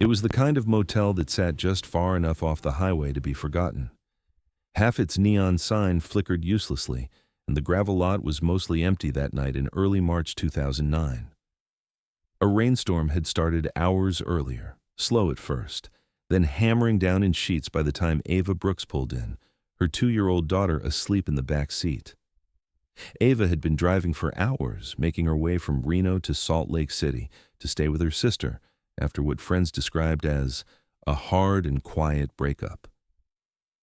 It was the kind of motel that sat just far enough off the highway to be forgotten. Half its neon sign flickered uselessly, and the gravel lot was mostly empty that night in early March 2009. A rainstorm had started hours earlier, slow at first, then hammering down in sheets by the time Ava Brooks pulled in, her 2-year-old daughter asleep in the back seat. Ava had been driving for hours, making her way from Reno to Salt Lake City to stay with her sister after what friends described as a hard and quiet breakup.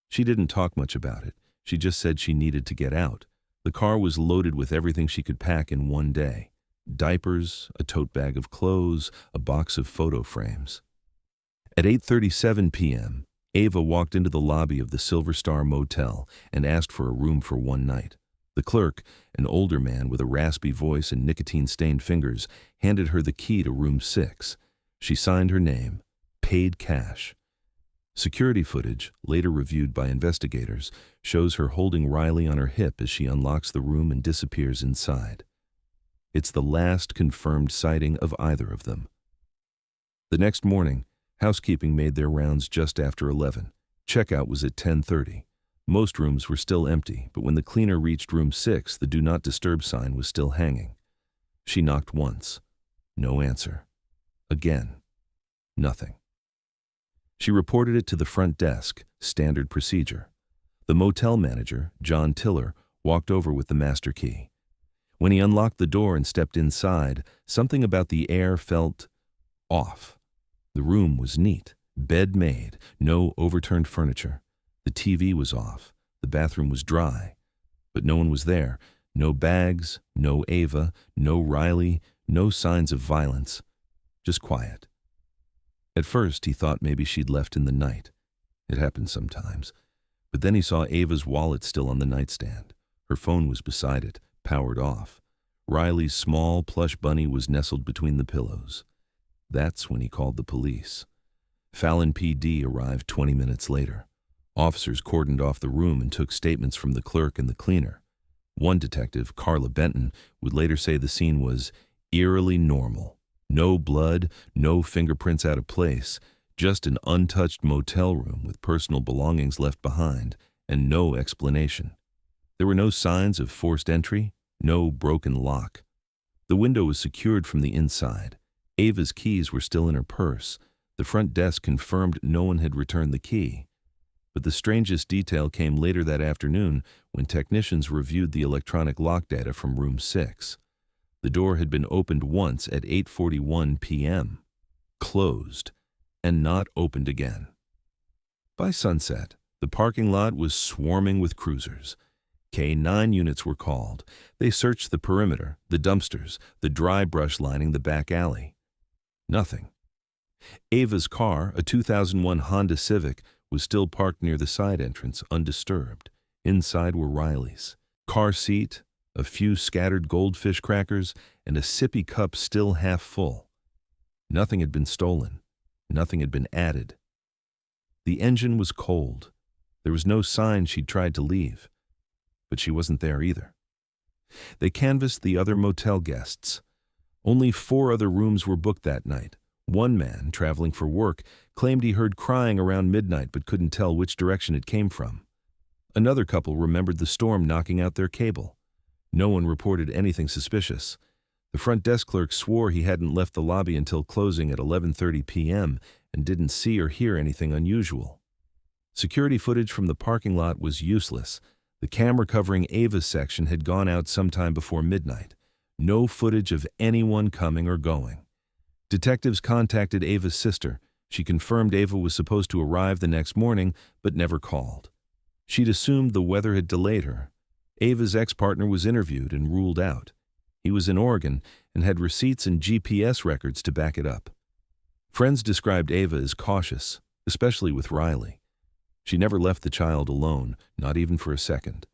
She didn't talk much about it. She just said she needed to get out. The car was loaded with everything she could pack in one day: diapers, a tote bag of clothes, a box of photo frames. At 8:37 p.m., Ava walked into the lobby of the Silver Star Motel and asked for a room for one night. The clerk, an older man with a raspy voice and nicotine-stained fingers, handed her the key to room 6. She signed her name, paid cash. Security footage, later reviewed by investigators, shows her holding Riley on her hip as she unlocks the room and disappears inside. It's the last confirmed sighting of either of them. The next morning, housekeeping made their rounds just after 11. Checkout was at 10:30. Most rooms were still empty, but when the cleaner reached room 6, the Do Not Disturb sign was still hanging. She knocked once. No answer. Again. Nothing. She reported it to the front desk, standard procedure. The motel manager, John Tiller, walked over with the master key. When he unlocked the door and stepped inside, something about the air felt off. The room was neat, bed made, no overturned furniture. The TV was off. The bathroom was dry. But no one was there. No bags, no Ava, no Riley, no signs of violence. Just quiet. At first, he thought maybe she'd left in the night. It happens sometimes. But then he saw Ava's wallet still on the nightstand. Her phone was beside it, powered off. Riley's small plush bunny was nestled between the pillows. That's when he called the police. Fallon PD arrived 20 minutes later. Officers cordoned off the room and took statements from the clerk and the cleaner. One detective, Carla Benton, would later say the scene was eerily normal. No blood, no fingerprints out of place, just an untouched motel room with personal belongings left behind, and no explanation. There were no signs of forced entry, no broken lock. The window was secured from the inside. Ava's keys were still in her purse. The front desk confirmed no one had returned the key. But the strangest detail came later that afternoon when technicians reviewed the electronic lock data from room 6. The door had been opened once at 8:41 p.m., closed, and not opened again. By sunset, the parking lot was swarming with cruisers. K-9 units were called. They searched the perimeter, the dumpsters, the dry brush lining the back alley. Nothing. Ava's car, a 2001 Honda Civic, was still parked near the side entrance, undisturbed. Inside were Riley's car seat, a few scattered goldfish crackers, and a sippy cup still half full. Nothing had been stolen. Nothing had been added. The engine was cold. There was no sign she'd tried to leave. But she wasn't there either. They canvassed the other motel guests. Only 4 other rooms were booked that night. One man, traveling for work, claimed he heard crying around midnight but couldn't tell which direction it came from. Another couple remembered the storm knocking out their cable. No one reported anything suspicious. The front desk clerk swore he hadn't left the lobby until closing at 11:30 p.m. and didn't see or hear anything unusual. Security footage from the parking lot was useless. The camera covering Ava's section had gone out sometime before midnight. No footage of anyone coming or going. Detectives contacted Ava's sister. She confirmed Ava was supposed to arrive the next morning, but never called. She'd assumed the weather had delayed her. Ava's ex-partner was interviewed and ruled out. He was in Oregon and had receipts and GPS records to back it up. Friends described Ava as cautious, especially with Riley. She never left the child alone, not even for a second.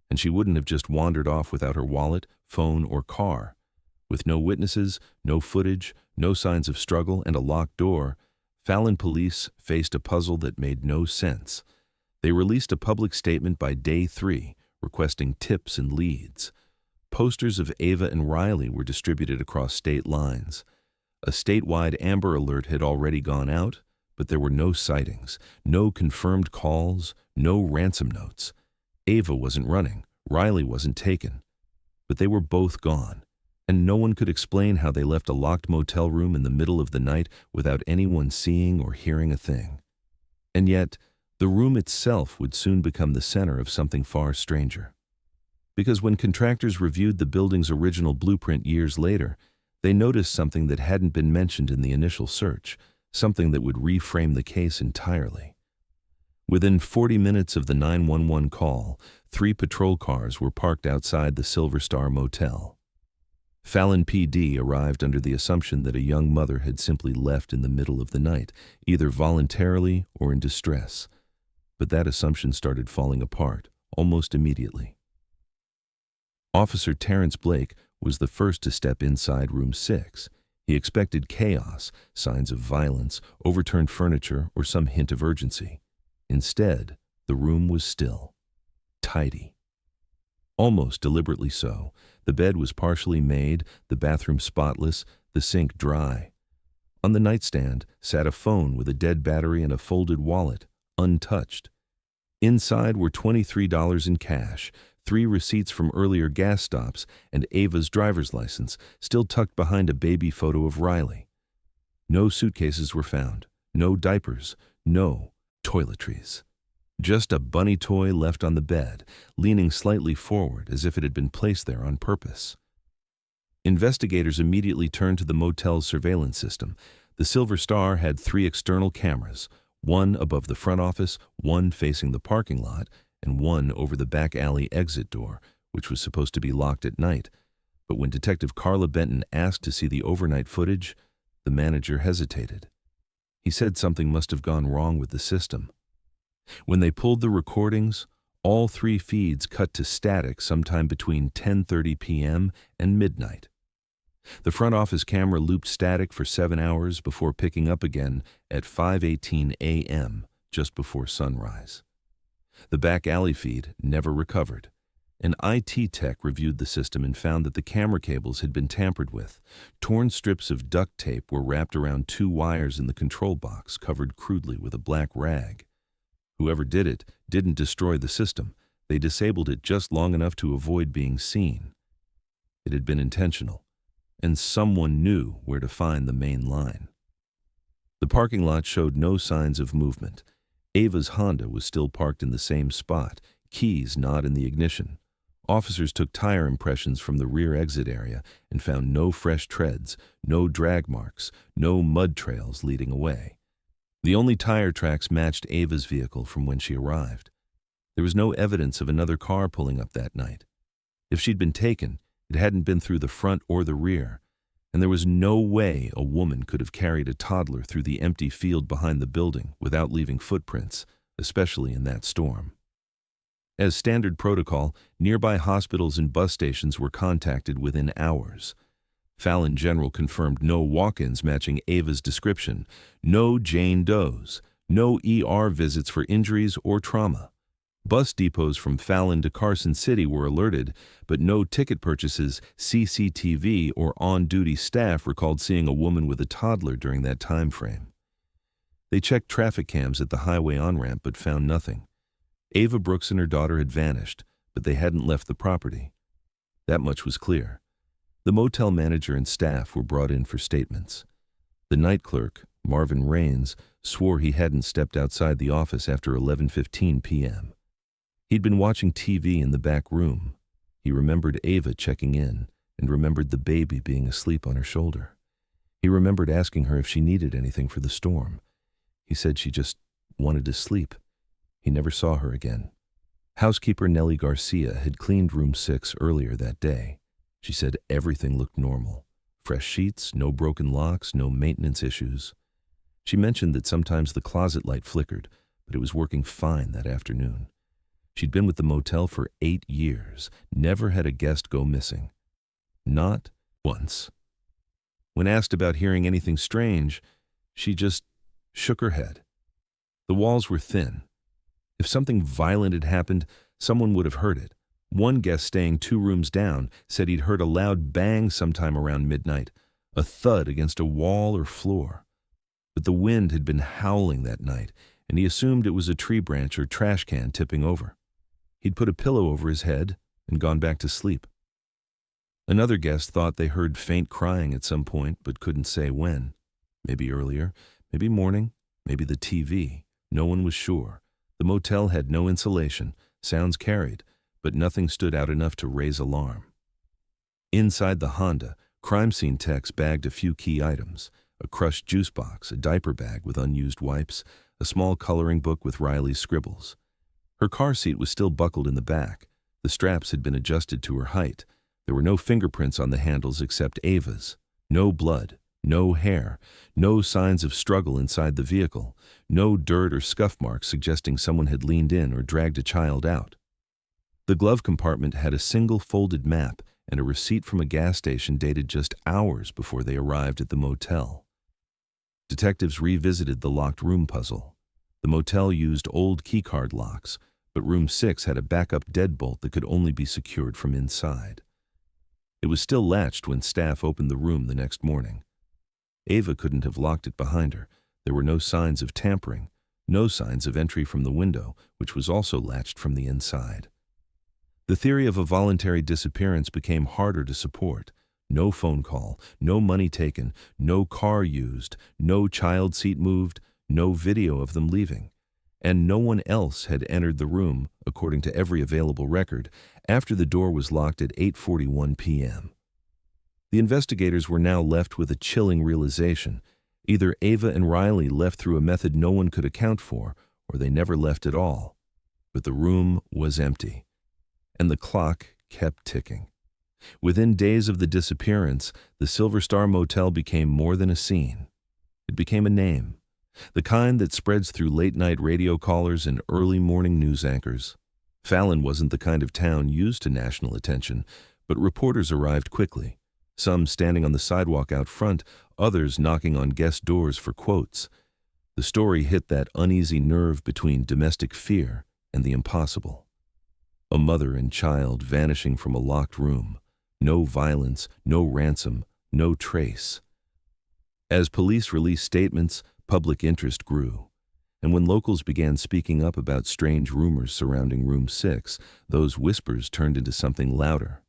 And she wouldn't have just wandered off without her wallet, phone, or car. With no witnesses, no footage, no signs of struggle, and a locked door, Fallon police faced a puzzle that made no sense. They released a public statement by day 3, requesting tips and leads. Posters of Ava and Riley were distributed across state lines. A statewide Amber Alert had already gone out, but there were no sightings, no confirmed calls, no ransom notes. Ava wasn't running, Riley wasn't taken, but they were both gone, and no one could explain how they left a locked motel room in the middle of the night without anyone seeing or hearing a thing. And yet, the room itself would soon become the center of something far stranger. Because when contractors reviewed the building's original blueprint years later, they noticed something that hadn't been mentioned in the initial search, something that would reframe the case entirely. Within 40 minutes of the 911 call, 3 patrol cars were parked outside the Silver Star Motel. Fallon PD arrived under the assumption that a young mother had simply left in the middle of the night, either voluntarily or in distress. But that assumption started falling apart almost immediately. Officer Terrence Blake was the first to step inside room 6. He expected chaos, signs of violence, overturned furniture, or some hint of urgency. Instead, the room was still, tidy. Almost deliberately so. The bed was partially made, the bathroom spotless, the sink dry. On the nightstand sat a phone with a dead battery and a folded wallet, untouched. Inside were $23 in cash, 3 receipts from earlier gas stops, and Ava's driver's license, still tucked behind a baby photo of Riley. No suitcases were found, no diapers, no toiletries. Just a bunny toy left on the bed, leaning slightly forward as if it had been placed there on purpose. Investigators immediately turned to the motel's surveillance system. The Silver Star had 3 external cameras, one above the front office, one facing the parking lot, and one over the back alley exit door, which was supposed to be locked at night. But when Detective Carla Benton asked to see the overnight footage, the manager hesitated. He said something must have gone wrong with the system. When they pulled the recordings, all 3 feeds cut to static sometime between 10:30 p.m. and midnight. The front office camera looped static for 7 hours before picking up again at 5:18 a.m., just before sunrise. The back alley feed never recovered. An IT tech reviewed the system and found that the camera cables had been tampered with. Torn strips of duct tape were wrapped around 2 wires in the control box, covered crudely with a black rag. Whoever did it didn't destroy the system. They disabled it just long enough to avoid being seen. It had been intentional, and someone knew where to find the main line. The parking lot showed no signs of movement. Ava's Honda was still parked in the same spot, keys not in the ignition. Officers took tire impressions from the rear exit area and found no fresh treads, no drag marks, no mud trails leading away. The only tire tracks matched Ava's vehicle from when she arrived. There was no evidence of another car pulling up that night. If she'd been taken, it hadn't been through the front or the rear, and there was no way a woman could have carried a toddler through the empty field behind the building without leaving footprints, especially in that storm. As standard protocol, nearby hospitals and bus stations were contacted within hours. Fallon General confirmed no walk-ins matching Ava's description, no Jane Does, no ER visits for injuries or trauma. Bus depots from Fallon to Carson City were alerted, but no ticket purchases, CCTV, or on-duty staff recalled seeing a woman with a toddler during that time frame. They checked traffic cams at the highway on-ramp but found nothing. Ava Brooks and her daughter had vanished, but they hadn't left the property. That much was clear. The motel manager and staff were brought in for statements. The night clerk, Marvin Rains, swore he hadn't stepped outside the office after 11:15 p.m. He'd been watching TV in the back room. He remembered Ava checking in and remembered the baby being asleep on her shoulder. He remembered asking her if she needed anything for the storm. He said she just wanted to sleep. He never saw her again. Housekeeper Nellie Garcia had cleaned room 6 earlier that day. She said everything looked normal. Fresh sheets, no broken locks, no maintenance issues. She mentioned that sometimes the closet light flickered, but it was working fine that afternoon. She'd been with the motel for 8 years, never had a guest go missing. Not once. When asked about hearing anything strange, she just shook her head. The walls were thin. If something violent had happened, someone would have heard it. One guest staying 2 rooms down said he'd heard a loud bang sometime around midnight. a thud against a wall or floor. But the wind had been howling that night, and he assumed it was a tree branch or trash can tipping over. He'd put a pillow over his head and gone back to sleep. Another guest thought they heard faint crying at some point, but couldn't say when. Maybe earlier, maybe morning, maybe the TV. No one was sure. The motel had no insulation, sounds carried, but nothing stood out enough to raise alarm. Inside the Honda, crime scene techs bagged a few key items: a crushed juice box, a diaper bag with unused wipes, a small coloring book with Riley's scribbles. Her car seat was still buckled in the back. The straps had been adjusted to her height. There were no fingerprints on the handles except Ava's. No blood, no hair, no signs of struggle inside the vehicle, no dirt or scuff marks suggesting someone had leaned in or dragged a child out. The glove compartment had a single folded map and a receipt from a gas station dated just hours before they arrived at the motel. Detectives revisited the locked room puzzle. The motel used old keycard locks, but room 6 had a backup deadbolt that could only be secured from inside. It was still latched when staff opened the room the next morning. Ava couldn't have locked it behind her. There were no signs of tampering, no signs of entry from the window, which was also latched from the inside. The theory of a voluntary disappearance became harder to support. No phone call, no money taken, no car used, no child seat moved, no video of them leaving. And no one else had entered the room, according to every available record, after the door was locked at 8:41 p.m. The investigators were now left with a chilling realization. Either Ava and Riley left through a method no one could account for, or they never left at all. But the room was empty, and the clock kept ticking. Within days of the disappearance, the Silver Star Motel became more than a scene. It became a name, the kind that spreads through late-night radio callers and early morning news anchors. Fallon wasn't the kind of town used to national attention, but reporters arrived quickly, some standing on the sidewalk out front, others knocking on guest doors for quotes. The story hit that uneasy nerve between domestic fear and the impossible. A mother and child vanishing from a locked room. No violence, no ransom, no trace. As police released statements, public interest grew. And when locals began speaking up about strange rumors surrounding Room 6, those whispers turned into something louder.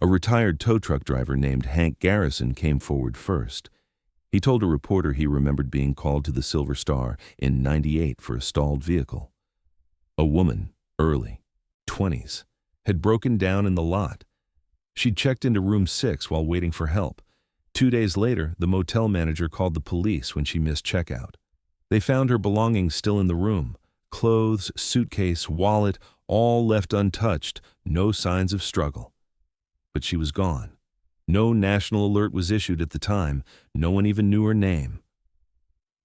A retired tow truck driver named Hank Garrison came forward first. He told a reporter he remembered being called to the Silver Star in '98 for a stalled vehicle. A woman, early 20s, had broken down in the lot. She'd checked into Room 6 while waiting for help. 2 days later, the motel manager called the police when she missed checkout. They found her belongings still in the room. Clothes, suitcase, wallet, all left untouched, no signs of struggle. But she was gone. No national alert was issued at the time. No one even knew her name.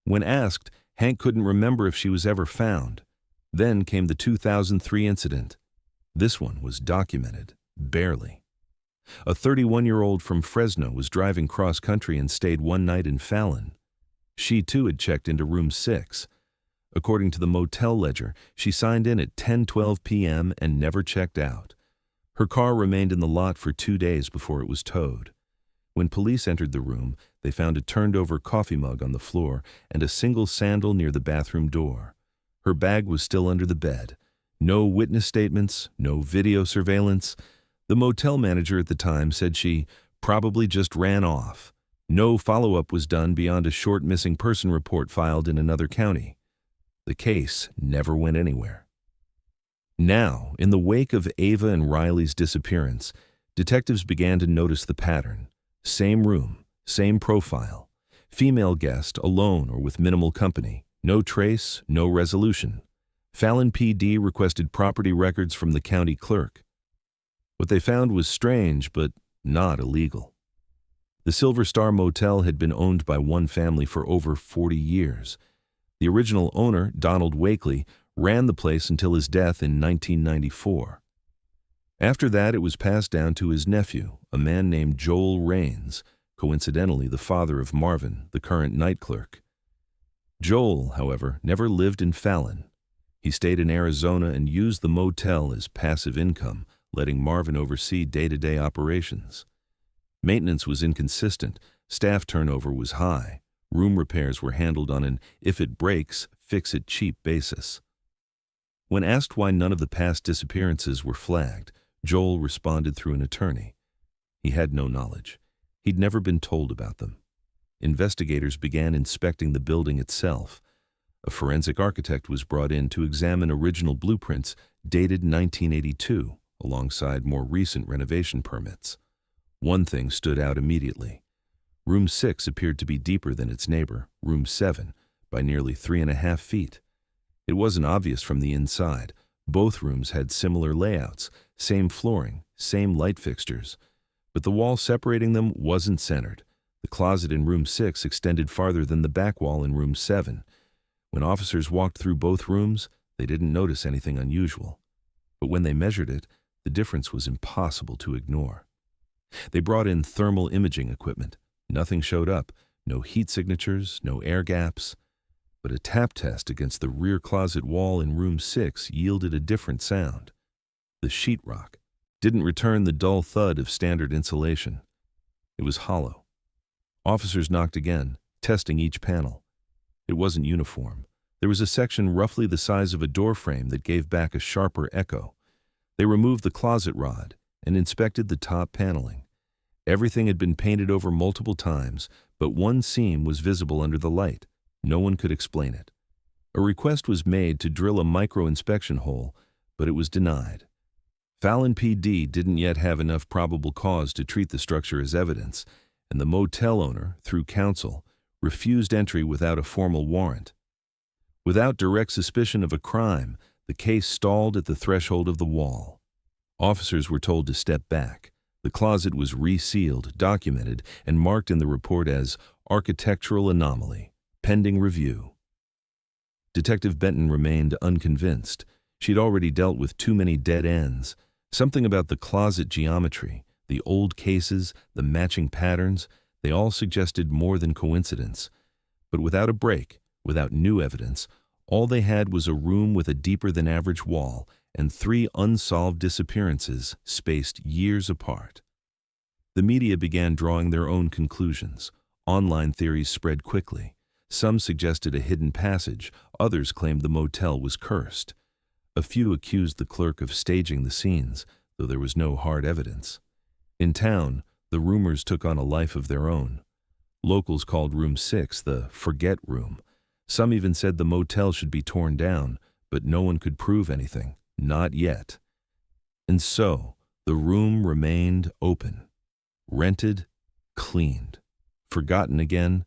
When asked, Hank couldn't remember if she was ever found. Then came the 2003 incident. This one was documented, barely. A 31-year-old from Fresno was driving cross-country and stayed one night in Fallon. She, too, had checked into Room 6. According to the motel ledger, she signed in at 10:12 p.m. and never checked out. Her car remained in the lot for 2 days before it was towed. When police entered the room, they found a turned-over coffee mug on the floor and a single sandal near the bathroom door. Her bag was still under the bed. No witness statements, no video surveillance. The motel manager at the time said she probably just ran off. No follow-up was done beyond a short missing person report filed in another county. The case never went anywhere. Now, in the wake of Ava and Riley's disappearance, detectives began to notice the pattern. Same room, same profile. Female guest, alone or with minimal company. No trace, no resolution. Fallon PD requested property records from the county clerk. What they found was strange, but not illegal. The Silver Star Motel had been owned by one family for over 40 years. The original owner, Donald Wakely, ran the place until his death in 1994. After that, it was passed down to his nephew, a man named Joel Raines, coincidentally the father of Marvin, the current night clerk. Joel, however, never lived in Fallon. He stayed in Arizona and used the motel as passive income, letting Marvin oversee day-to-day operations. Maintenance was inconsistent, Staff turnover was high. Room repairs were handled on an if it breaks, fix it cheap basis. When asked why none of the past disappearances were flagged, Joel responded through an attorney. He had no knowledge. He'd never been told about them. Investigators began inspecting the building itself. A forensic architect was brought in to examine original blueprints dated 1982, alongside more recent renovation permits. One thing stood out immediately. Room 6 appeared to be deeper than its neighbor, Room 7, by nearly 3.5 feet. It wasn't obvious from the inside. Both rooms had similar layouts, same flooring, same light fixtures. But the wall separating them wasn't centered. The closet in Room 6 extended farther than the back wall in Room 7. When officers walked through both rooms, they didn't notice anything unusual. But when they measured it, the difference was impossible to ignore. They brought in thermal imaging equipment. Nothing showed up, no heat signatures, no air gaps. But a tap test against the rear closet wall in Room 6 yielded a different sound. The sheetrock didn't return the dull thud of standard insulation. It was hollow. Officers knocked again, testing each panel. It wasn't uniform. There was a section roughly the size of a door frame that gave back a sharper echo. They removed the closet rod and inspected the top paneling. Everything had been painted over multiple times, but one seam was visible under the light. No one could explain it. A request was made to drill a micro-inspection hole, but it was denied. Fallon PD didn't yet have enough probable cause to treat the structure as evidence, and the motel owner, through counsel, refused entry without a formal warrant. Without direct suspicion of a crime, the case stalled at the threshold of the wall. Officers were told to step back. The closet was resealed, documented, and marked in the report as architectural anomaly, pending review. Detective Benton remained unconvinced. She'd already dealt with too many dead ends. Something about the closet geometry, the old cases, the matching patterns, they all suggested more than coincidence. But without a break, without new evidence, all they had was a room with a deeper-than-average wall and 3 unsolved disappearances spaced years apart. The media began drawing their own conclusions. Online theories spread quickly. Some suggested a hidden passage, others claimed the motel was cursed. A few accused the clerk of staging the scenes, though there was no hard evidence. In town, the rumors took on a life of their own. Locals called Room 6 the forget room. Some even said the motel should be torn down, but no one could prove anything, not yet. And so, the room remained open, rented, cleaned, forgotten again,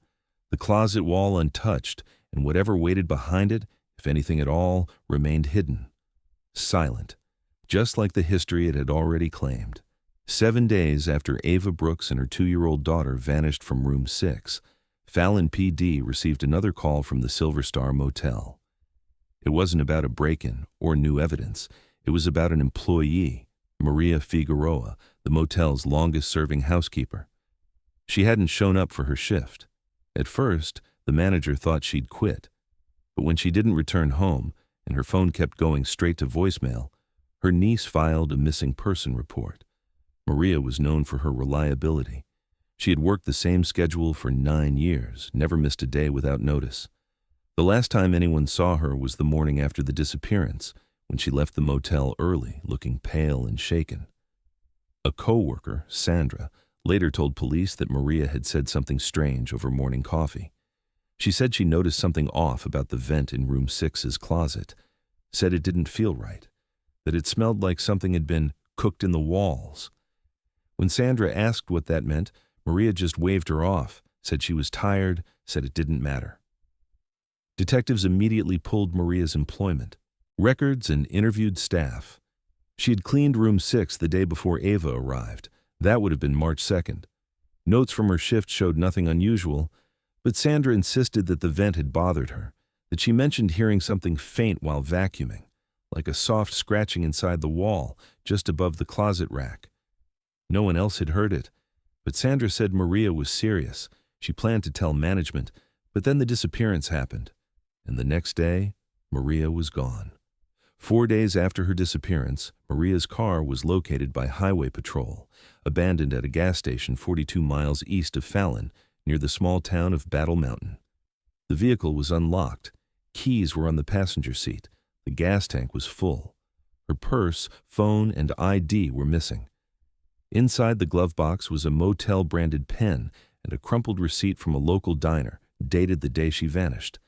the closet wall untouched, and whatever waited behind it, if anything at all, remained hidden, silent, just like the history it had already claimed. 7 days after Ava Brooks and her 2-year-old daughter vanished from Room 6, Fallon PD received another call from the Silver Star Motel. It wasn't about a break-in or new evidence. It was about an employee, Maria Figueroa, the motel's longest-serving housekeeper. She hadn't shown up for her shift. At first, the manager thought she'd quit. But when she didn't return home, and her phone kept going straight to voicemail, her niece filed a missing person report. Maria was known for her reliability. She had worked the same schedule for 9 years, never missed a day without notice. The last time anyone saw her was the morning after the disappearance, when she left the motel early, looking pale and shaken. A co-worker, Sandra, later told police that Maria had said something strange over morning coffee. She said she noticed something off about the vent in Room 6's closet, said it didn't feel right, that it smelled like something had been cooked in the walls. When Sandra asked what that meant, Maria just waved her off, said she was tired, said it didn't matter. Detectives immediately pulled Maria's employment, records, and interviewed staff. She had cleaned Room 6 the day before Ava arrived. That would have been March 2nd. Notes from her shift showed nothing unusual, but Sandra insisted that the vent had bothered her, that she mentioned hearing something faint while vacuuming, like a soft scratching inside the wall, just above the closet rack. No one else had heard it, but Sandra said Maria was serious. She planned to tell management, but then the disappearance happened, and the next day, Maria was gone. 4 days after her disappearance, Maria's car was located by Highway Patrol, abandoned at a gas station 42 miles east of Fallon, near the small town of Battle Mountain. The vehicle was unlocked. Keys were on the passenger seat. The gas tank was full. Her purse, phone, and ID were missing. Inside the glove box was a Motel-branded pen and a crumpled receipt from a local diner, dated the day she vanished.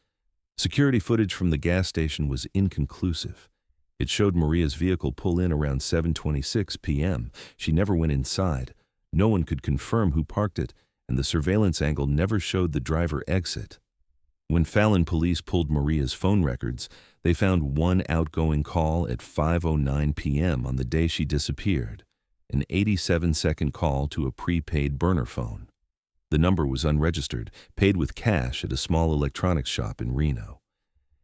Security footage from the gas station was inconclusive. It showed Maria's vehicle pull in around 7:26 p.m. She never went inside. No one could confirm who parked it, and the surveillance angle never showed the driver exit. When Fallon police pulled Maria's phone records, they found one outgoing call at 5:09 p.m. on the day she disappeared, an 87-second call to a prepaid burner phone. The number was unregistered, paid with cash at a small electronics shop in Reno.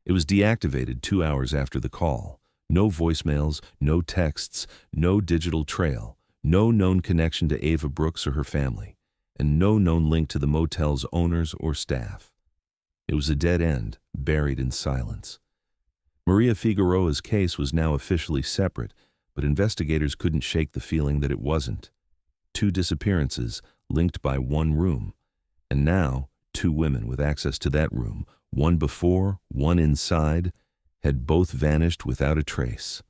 It was deactivated 2 hours after the call. No voicemails, no texts, no digital trail, no known connection to Ava Brooks or her family, and no known link to the motel's owners or staff. It was a dead end, buried in silence. Maria Figueroa's case was now officially separate, but investigators couldn't shake the feeling that it wasn't. 2 disappearances, linked by one room, and now 2 women with access to that room, one before, one inside, had both vanished without a trace.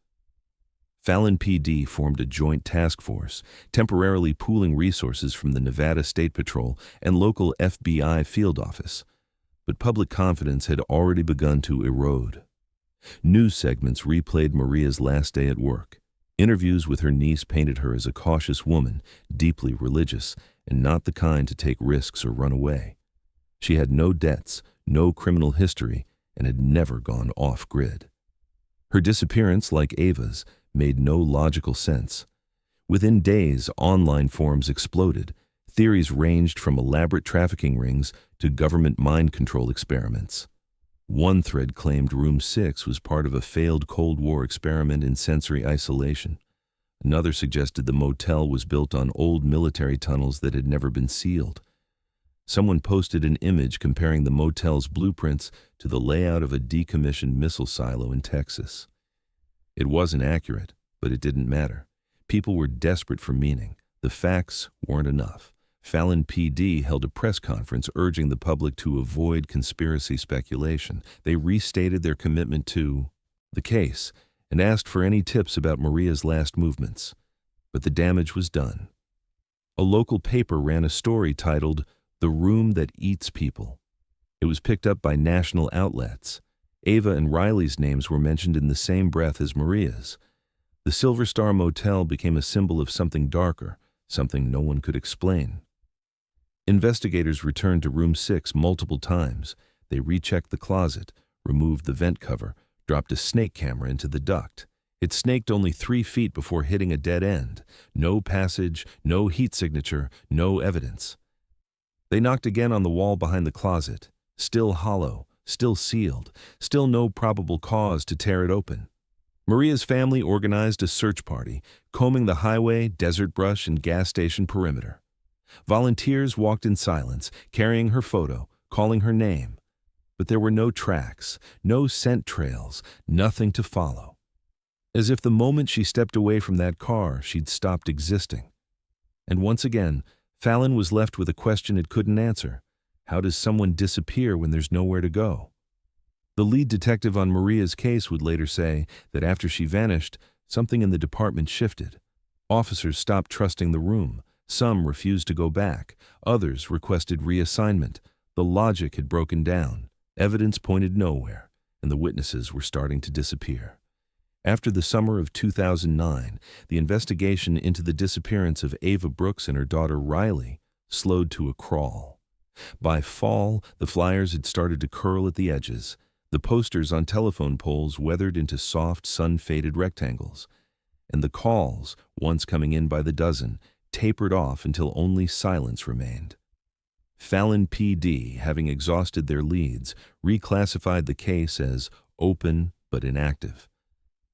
Fallon PD formed a joint task force, temporarily pooling resources from the Nevada State Patrol and local FBI field office. But public confidence had already begun to erode. News segments replayed Maria's last day at work. Interviews with her niece painted her as a cautious woman, deeply religious, and not the kind to take risks or run away. She had no debts, no criminal history, and had never gone off-grid. Her disappearance, like Ava's, made no logical sense. Within days, online forums exploded. Theories ranged from elaborate trafficking rings to government mind control experiments. One thread claimed Room 6 was part of a failed Cold War experiment in sensory isolation. Another suggested the motel was built on old military tunnels that had never been sealed. Someone posted an image comparing the motel's blueprints to the layout of a decommissioned missile silo in Texas. It wasn't accurate, but it didn't matter. People were desperate for meaning. The facts weren't enough. Fallon PD held a press conference urging the public to avoid conspiracy speculation. They restated their commitment to the case and asked for any tips about Maria's last movements. But the damage was done. A local paper ran a story titled, "The Room That Eats People." It was picked up by national outlets. Ava and Riley's names were mentioned in the same breath as Maria's. The Silver Star Motel became a symbol of something darker, something no one could explain. Investigators returned to Room 6 multiple times. They rechecked the closet, removed the vent cover, dropped a snake camera into the duct. It snaked only 3 feet before hitting a dead end. No passage, no heat signature, no evidence. They knocked again on the wall behind the closet. Still hollow, still sealed, still no probable cause to tear it open. Maria's family organized a search party, combing the highway, desert brush, and gas station perimeter. Volunteers walked in silence, carrying her photo, calling her name. But there were no tracks, no scent trails, nothing to follow. As if the moment she stepped away from that car, she'd stopped existing. And once again, Fallon was left with a question it couldn't answer. How does someone disappear when there's nowhere to go? The lead detective on Maria's case would later say that after she vanished, something in the department shifted. Officers stopped trusting the room. Some refused to go back. Others requested reassignment. The logic had broken down. Evidence pointed nowhere, and the witnesses were starting to disappear. After the summer of 2009, the investigation into the disappearance of Ava Brooks and her daughter Riley slowed to a crawl. By fall, the flyers had started to curl at the edges. The posters on telephone poles weathered into soft, sun-faded rectangles. And the calls, once coming in by the dozen, tapered off until only silence remained. Fallon PD, having exhausted their leads, reclassified the case as open but inactive.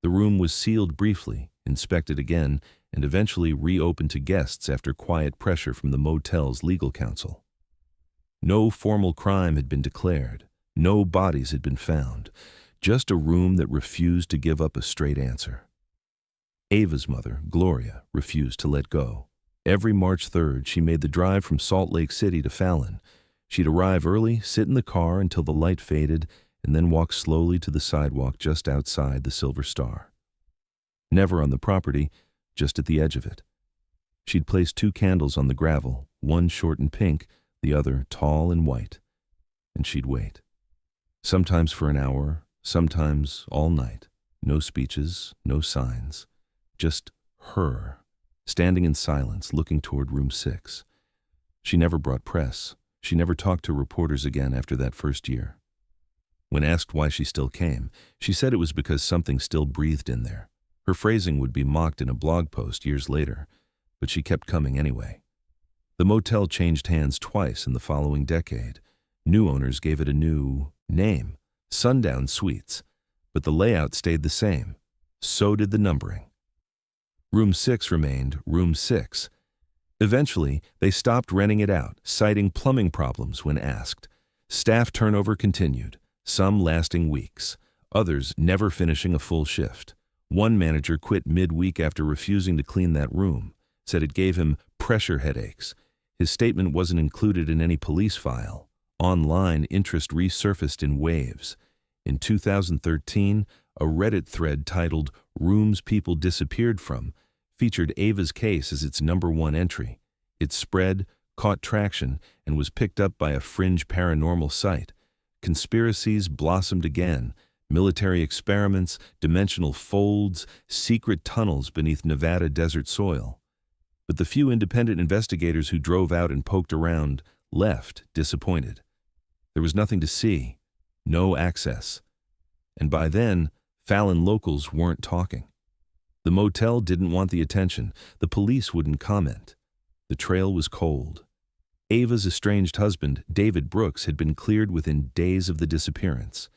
The room was sealed briefly, inspected again, and eventually reopened to guests after quiet pressure from the motel's legal counsel. No formal crime had been declared. No bodies had been found. Just a room that refused to give up a straight answer. Ava's mother, Gloria, refused to let go. Every March 3rd, she made the drive from Salt Lake City to Fallon. She'd arrive early, sit in the car until the light faded, and then walk slowly to the sidewalk just outside the Silver Star. Never on the property, just at the edge of it. She'd place 2 candles on the gravel, one short and pink, the other tall and white. And she'd wait. Sometimes for an hour, sometimes all night. No speeches, no signs. Just her, standing in silence, looking toward room 6. She never brought press. She never talked to reporters again after that first year. When asked why she still came, she said it was because something still breathed in there. Her phrasing would be mocked in a blog post years later, but she kept coming anyway. The motel changed hands twice in the following decade. New owners gave it a new name, Sundown Suites, but the layout stayed the same. So did the numbering. Room 6 remained Room 6. Eventually, they stopped renting it out, citing plumbing problems when asked. Staff turnover continued, some lasting weeks, others never finishing a full shift. One manager quit mid-week after refusing to clean that room, said it gave him pressure headaches. His statement wasn't included in any police file. Online, interest resurfaced in waves. In 2013, a Reddit thread titled "Rooms People Disappeared From" featured Ava's case as its #1 entry. It spread, caught traction, and was picked up by a fringe paranormal site. Conspiracies blossomed again. Military experiments, dimensional folds, secret tunnels beneath Nevada desert soil. But the few independent investigators who drove out and poked around left disappointed. There was nothing to see, no access. And by then, Fallon locals weren't talking. The motel didn't want the attention. The police wouldn't comment. The trail was cold. Ava's estranged husband, David Brooks, had been cleared within days of the disappearance.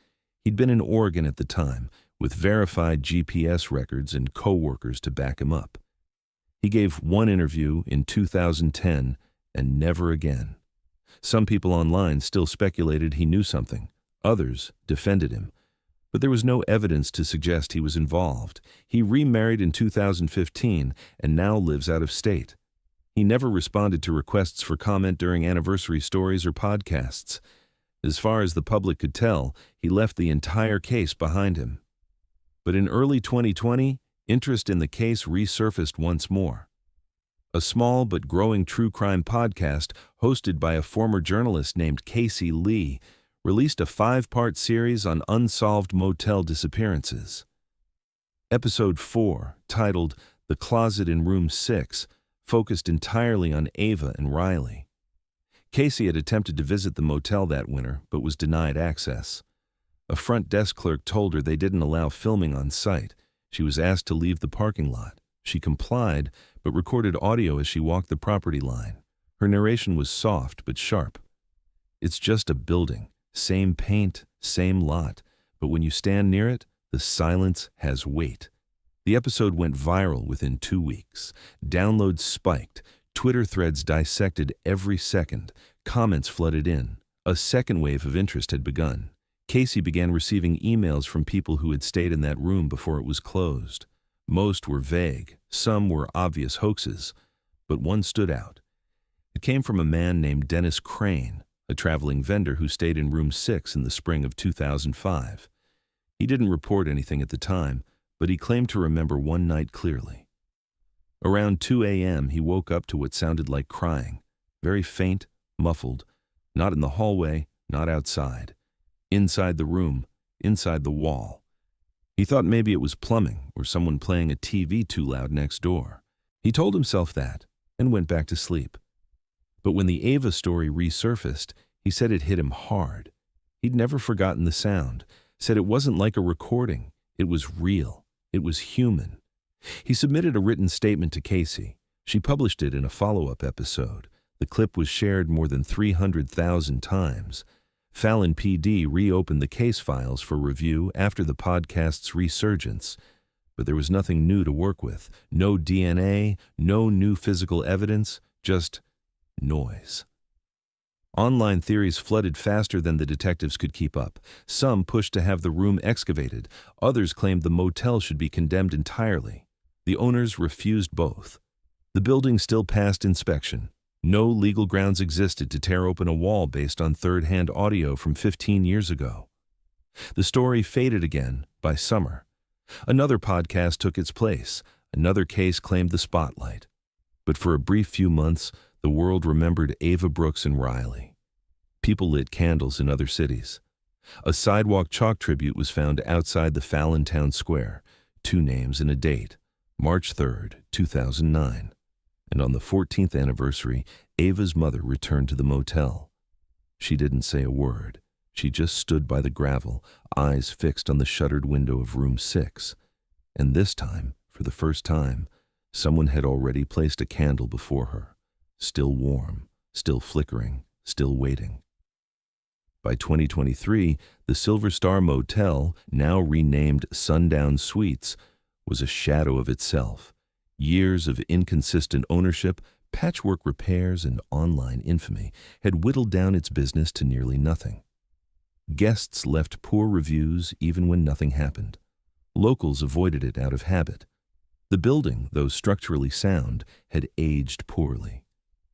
He'd been in Oregon at the time, with verified GPS records and co-workers to back him up. He gave one interview in 2010 and never again. Some people online still speculated he knew something. Others defended him. But there was no evidence to suggest he was involved. He remarried in 2015 and now lives out of state. He never responded to requests for comment during anniversary stories or podcasts. As far as the public could tell, he left the entire case behind him. But in early 2020, interest in the case resurfaced once more. A small but growing true crime podcast hosted by a former journalist named Casey Lee released a 5-part series on unsolved motel disappearances. Episode 4, titled "The Closet in Room 6, focused entirely on Ava and Riley. Casey had attempted to visit the motel that winter, but was denied access. A front desk clerk told her they didn't allow filming on site. She was asked to leave the parking lot. She complied, but recorded audio as she walked the property line. Her narration was soft but sharp. It's just a building, same paint, same lot, but when you stand near it, the silence has weight. The episode went viral within 2 weeks. Downloads spiked. Twitter threads dissected every second. Comments flooded in. A second wave of interest had begun. Casey began receiving emails from people who had stayed in that room before it was closed. Most were vague. Some were obvious hoaxes. But one stood out. It came from a man named Dennis Crane, a traveling vendor who stayed in room 6 in the spring of 2005. He didn't report anything at the time, but he claimed to remember one night clearly. Around 2 a.m., he woke up to what sounded like crying, very faint, muffled, not in the hallway, not outside. Inside the room, inside the wall. He thought maybe it was plumbing or someone playing a TV too loud next door. He told himself that and went back to sleep. But when the Ava story resurfaced, he said it hit him hard. He'd never forgotten the sound, said it wasn't like a recording. It was real. It was human. He submitted a written statement to Casey. She published it in a follow-up episode. The clip was shared more than 300,000 times. Fallon PD reopened the case files for review after the podcast's resurgence, but there was nothing new to work with. No DNA, no new physical evidence, just noise. Online theories flooded faster than the detectives could keep up. Some pushed to have the room excavated. Others claimed the motel should be condemned entirely. The owners refused both. The building still passed inspection. No legal grounds existed to tear open a wall based on third-hand audio from 15 years ago. The story faded again by summer. Another podcast took its place. Another case claimed the spotlight. But for a brief few months, the world remembered Ava Brooks and Riley. People lit candles in other cities. A sidewalk chalk tribute was found outside the Fallon Town Square, 2 names and a date, March 3rd, 2009. And on the 14th anniversary, Ava's mother returned to the motel. She didn't say a word. She just stood by the gravel, eyes fixed on the shuttered window of room 6. And this time, for the first time, someone had already placed a candle before her, still warm, still flickering, still waiting. By 2023, the Silver Star Motel, now renamed Sundown Suites, was a shadow of itself. Years of inconsistent ownership, patchwork repairs, and online infamy had whittled down its business to nearly nothing. Guests left poor reviews even when nothing happened. Locals avoided it out of habit. The building, though structurally sound, had aged poorly.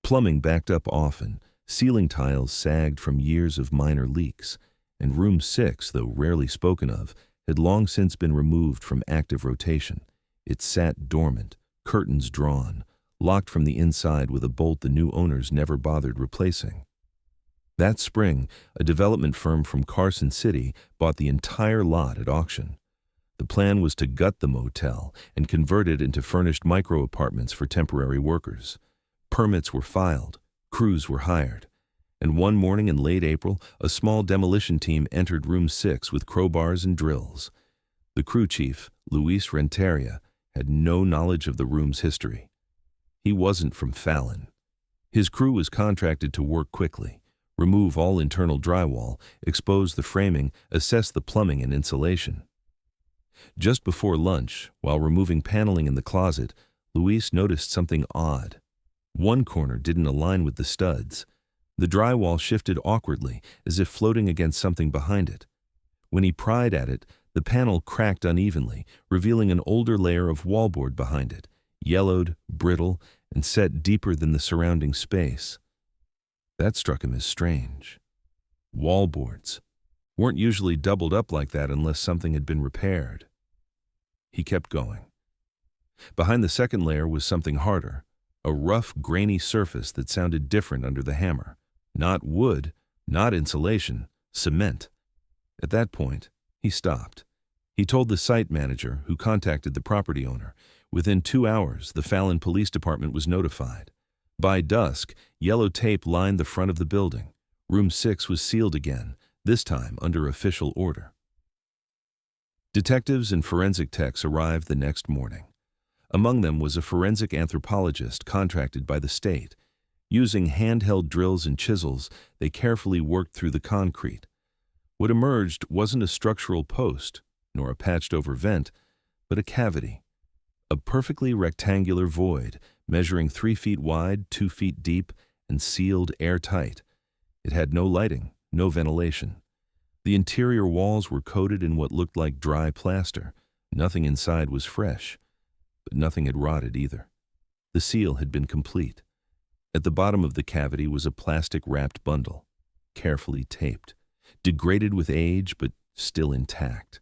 Plumbing backed up often, ceiling tiles sagged from years of minor leaks, and room 6, though rarely spoken of, had long since been removed from active rotation. It sat dormant, curtains drawn, locked from the inside with a bolt the new owners never bothered replacing. That spring, a development firm from Carson City bought the entire lot at auction. The plan was to gut the motel and convert it into furnished micro-apartments for temporary workers. Permits were filed, crews were hired, and one morning in late April, a small demolition team entered room 6 with crowbars and drills. The crew chief, Luis Renteria, had no knowledge of the room's history. He wasn't from Fallon. His crew was contracted to work quickly, remove all internal drywall, expose the framing, assess the plumbing and insulation. Just before lunch, while removing paneling in the closet, Luis noticed something odd. One corner didn't align with the studs. The drywall shifted awkwardly, as if floating against something behind it. When he pried at it, the panel cracked unevenly, revealing an older layer of wallboard behind it, yellowed, brittle, and set deeper than the surrounding space. That struck him as strange. Wallboards weren't usually doubled up like that unless something had been repaired. He kept going. Behind the second layer was something harder, a rough, grainy surface that sounded different under the hammer. Not wood, not insulation, cement. At that point, he stopped. He told the site manager, who contacted the property owner. Within 2 hours, the Fallon Police Department was notified. By dusk, yellow tape lined the front of the building. Room 6 was sealed again, this time under official order. Detectives and forensic techs arrived the next morning. Among them was a forensic anthropologist contracted by the state. Using handheld drills and chisels, they carefully worked through the concrete. What emerged wasn't a structural post, nor a patched-over vent, but a cavity. A perfectly rectangular void, measuring 3 feet wide, 2 feet deep, and sealed airtight. It had no lighting, no ventilation. The interior walls were coated in what looked like dry plaster. Nothing inside was fresh, but nothing had rotted either. The seal had been complete. At the bottom of the cavity was a plastic-wrapped bundle, carefully taped, degraded with age but still intact.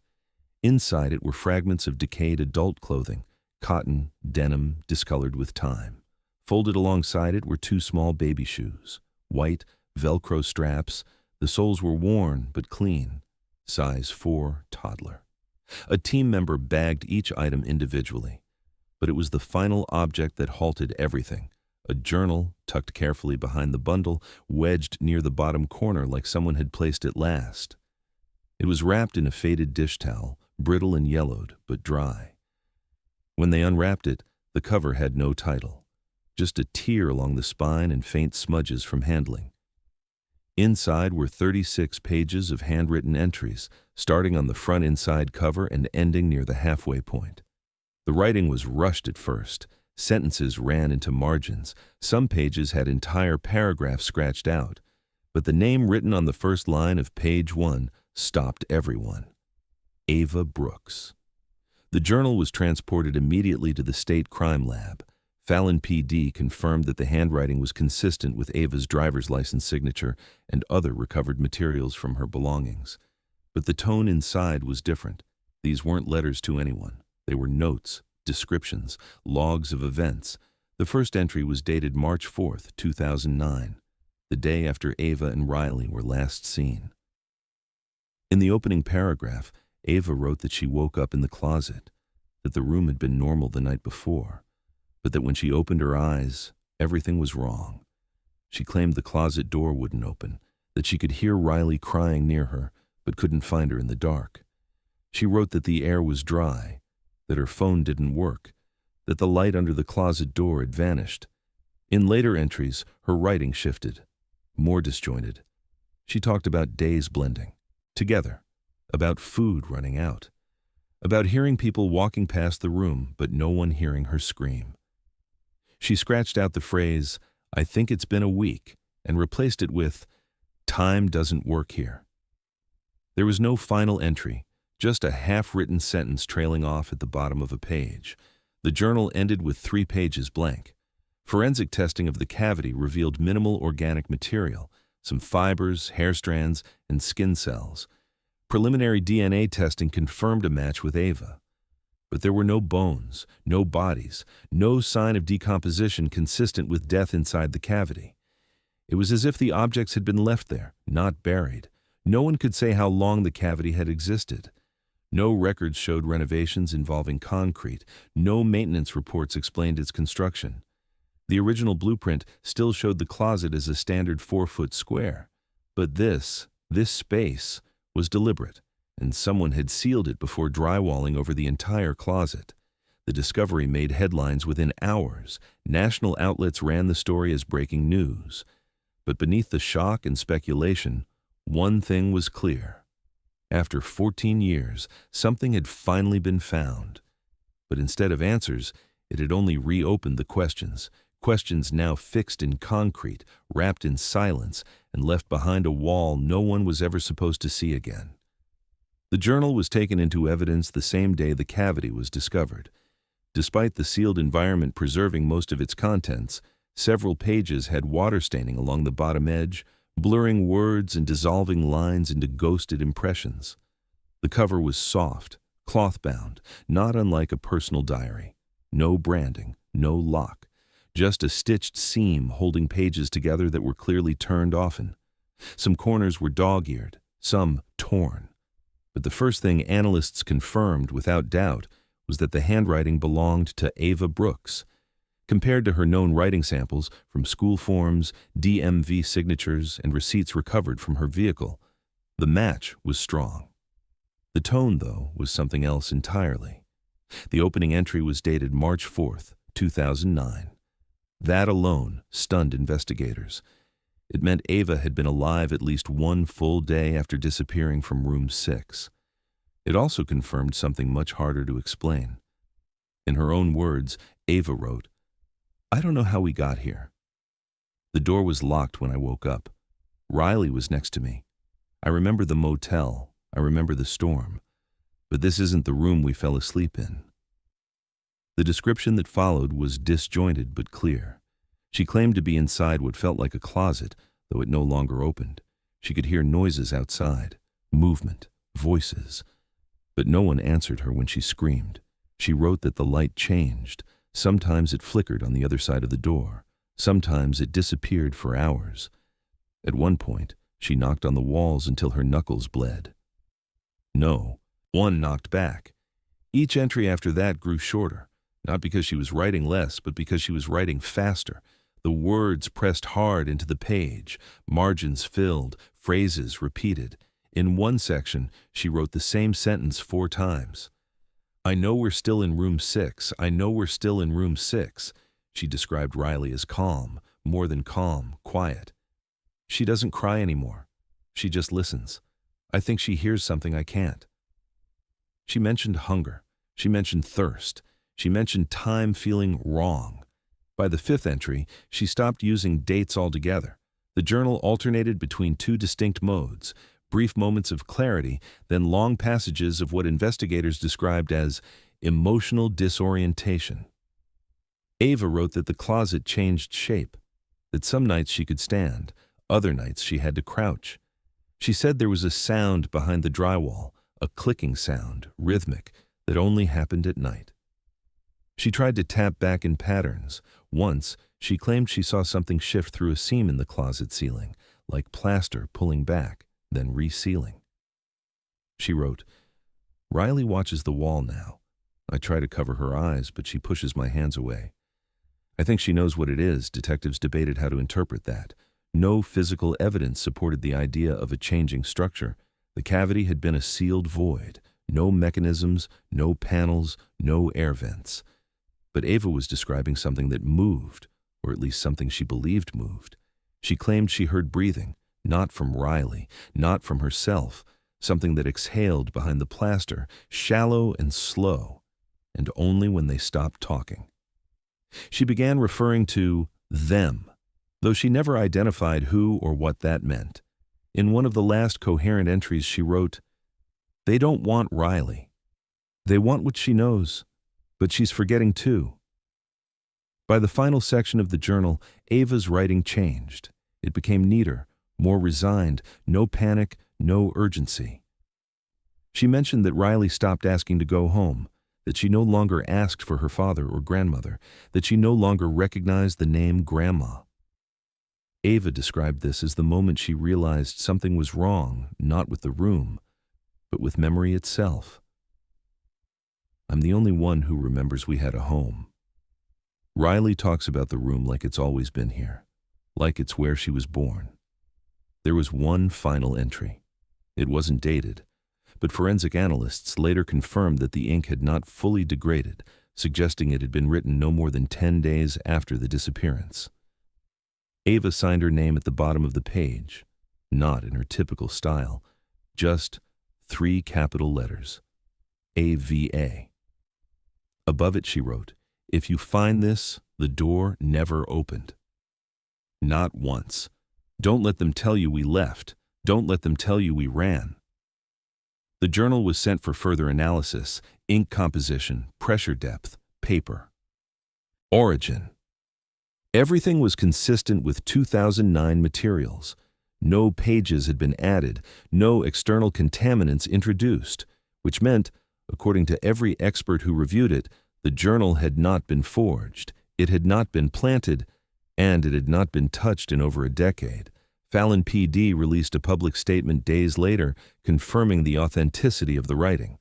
Inside it were fragments of decayed adult clothing, cotton, denim, discolored with time. Folded alongside it were 2 small baby shoes, white, Velcro straps. The soles were worn but clean. Size 4 Toddler. A team member bagged each item individually, but it was the final object that halted everything. A journal, tucked carefully behind the bundle, wedged near the bottom corner like someone had placed it last. It was wrapped in a faded dish towel, brittle and yellowed, but dry. When they unwrapped it, the cover had no title, just a tear along the spine and faint smudges from handling. Inside were 36 pages of handwritten entries, starting on the front inside cover and ending near the halfway point. The writing was rushed at first. Sentences ran into margins. Some pages had entire paragraphs scratched out, but the name written on the first line of page 1 stopped everyone. Ava Brooks. The journal was transported immediately to the state crime lab. Fallon PD confirmed that the handwriting was consistent with Ava's driver's license signature and other recovered materials from her belongings. But the tone inside was different. These weren't letters to anyone. They were notes, descriptions, logs of events. The first entry was dated March 4th, 2009, the day after Ava and Riley were last seen. In the opening paragraph, Ava wrote that she woke up in the closet, that the room had been normal the night before, but that when she opened her eyes, everything was wrong. She claimed the closet door wouldn't open, that she could hear Riley crying near her, but couldn't find her in the dark. She wrote that the air was dry, that her phone didn't work, that the light under the closet door had vanished. In later entries, her writing shifted, more disjointed. She talked about days blending together, about food running out, about hearing people walking past the room but no one hearing her scream. She scratched out the phrase, "I think it's been a week," and replaced it with, "Time doesn't work here." There was no final entry, just a half-written sentence trailing off at the bottom of a page. The journal ended with 3 pages blank. Forensic testing of the cavity revealed minimal organic material, some fibers, hair strands, and skin cells. Preliminary DNA testing confirmed a match with Ava. But there were no bones, no bodies, no sign of decomposition consistent with death inside the cavity. It was as if the objects had been left there, not buried. No one could say how long the cavity had existed. No records showed renovations involving concrete. No maintenance reports explained its construction. The original blueprint still showed the closet as a standard 4-foot square. But this space was deliberate, and someone had sealed it before drywalling over the entire closet. The discovery made headlines within hours. National outlets ran the story as breaking news. But beneath the shock and speculation, one thing was clear. After 14 years, something had finally been found. But instead of answers, it had only reopened the questions. Questions now fixed in concrete, wrapped in silence, and left behind a wall no one was ever supposed to see again. The journal was taken into evidence the same day the cavity was discovered. Despite the sealed environment preserving most of its contents, several pages had water staining along the bottom edge, blurring words and dissolving lines into ghosted impressions. The cover was soft, cloth-bound, not unlike a personal diary. No branding, no lock. Just a stitched seam holding pages together that were clearly turned often. Some corners were dog-eared, some torn. But the first thing analysts confirmed without doubt was that the handwriting belonged to Ava Brooks. Compared to her known writing samples from school forms, DMV signatures, and receipts recovered from her vehicle, the match was strong. The tone, though, was something else entirely. The opening entry was dated March 4th, 2009. That alone stunned investigators. It meant Ava had been alive at least one full day after disappearing from room 6. It also confirmed something much harder to explain. In her own words, Ava wrote, "I don't know how we got here. The door was locked when I woke up. Riley was next to me. I remember the motel. I remember the storm. But this isn't the room we fell asleep in." The description that followed was disjointed but clear. She claimed to be inside what felt like a closet, though it no longer opened. She could hear noises outside, movement, voices. But no one answered her when she screamed. She wrote that the light changed. Sometimes it flickered on the other side of the door. Sometimes it disappeared for hours. At one point, she knocked on the walls until her knuckles bled. No, one knocked back. Each entry after that grew shorter, not because she was writing less, but because she was writing faster. The words pressed hard into the page, margins filled, phrases repeated. In one section, she wrote the same sentence 4 times. "I know we're still in room 6. I know we're still in room 6. She described Riley as calm, more than calm, quiet. "She doesn't cry anymore. She just listens. I think she hears something I can't." She mentioned hunger. She mentioned thirst. She mentioned time feeling wrong. By the 5th entry, she stopped using dates altogether. The journal alternated between 2 distinct modes, brief moments of clarity, then long passages of what investigators described as emotional disorientation. Ava wrote that the closet changed shape, that some nights she could stand, other nights she had to crouch. She said there was a sound behind the drywall, a clicking sound, rhythmic, that only happened at night. She tried to tap back in patterns. Once, she claimed she saw something shift through a seam in the closet ceiling, like plaster pulling back, then resealing. She wrote, "Riley watches the wall now. I try to cover her eyes, but she pushes my hands away. I think she knows what it is." Detectives debated how to interpret that. No physical evidence supported the idea of a changing structure. The cavity had been a sealed void. No mechanisms, no panels, no air vents. But Ava was describing something that moved, or at least something she believed moved. She claimed she heard breathing, not from Riley, not from herself, something that exhaled behind the plaster, shallow and slow, and only when they stopped talking. She began referring to them, though she never identified who or what that meant. In one of the last coherent entries she wrote, "They don't want Riley. They want what she knows, but she's forgetting too." By the final section of the journal, Ava's writing changed. It became neater, more resigned, no panic, no urgency. She mentioned that Riley stopped asking to go home, that she no longer asked for her father or grandmother, that she no longer recognized the name Grandma. Ava described this as the moment she realized something was wrong, not with the room, but with memory itself. "I'm the only one who remembers we had a home." Riley talks about the room like it's always been here, like it's where she was born. There was one final entry. It wasn't dated, but forensic analysts later confirmed that the ink had not fully degraded, suggesting it had been written no more than 10 days after the disappearance. Ava signed her name at the bottom of the page, not in her typical style, just 3 capital letters, AVA. Above it she wrote, "If you find this, the door never opened." Not once. Don't let them tell you we left. Don't let them tell you we ran. The journal was sent for further analysis, ink composition, pressure depth, paper. Origin. Everything was consistent with 2009 materials. No pages had been added, no external contaminants introduced, which meant, according to every expert who reviewed it, the journal had not been forged, it had not been planted, and it had not been touched in over a decade. Fallon PD released a public statement days later confirming the authenticity of the writing.